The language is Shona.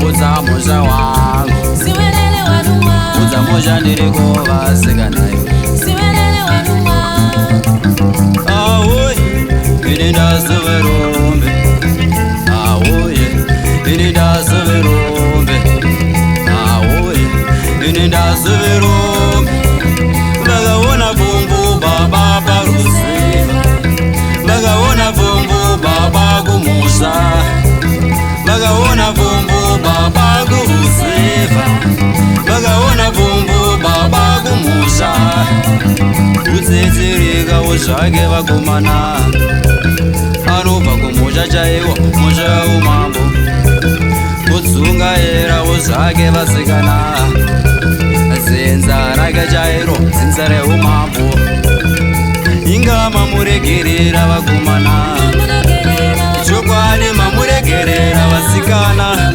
Uza moja wangu siwelele wanuma Uza moja ndiriko vasikanayo siwelele wanuma Awoye Ininda severombe Awoye Ininda severombe Awoye Ininda severombe Vagaona vumbu baba parusiva Vagaona vumbu baba kumusa Vagaona vumbu baba kurusiva Vagaona vumbu baba kumusa Utsitsirika uzvake vakomana Anobva kumusha chaiwo musha umambo Kutsungaira uzvake vasikana Zinza rake chairo zinza reumambo Inga mamuregerera vakomana Chokwadi mamuregerera vasikana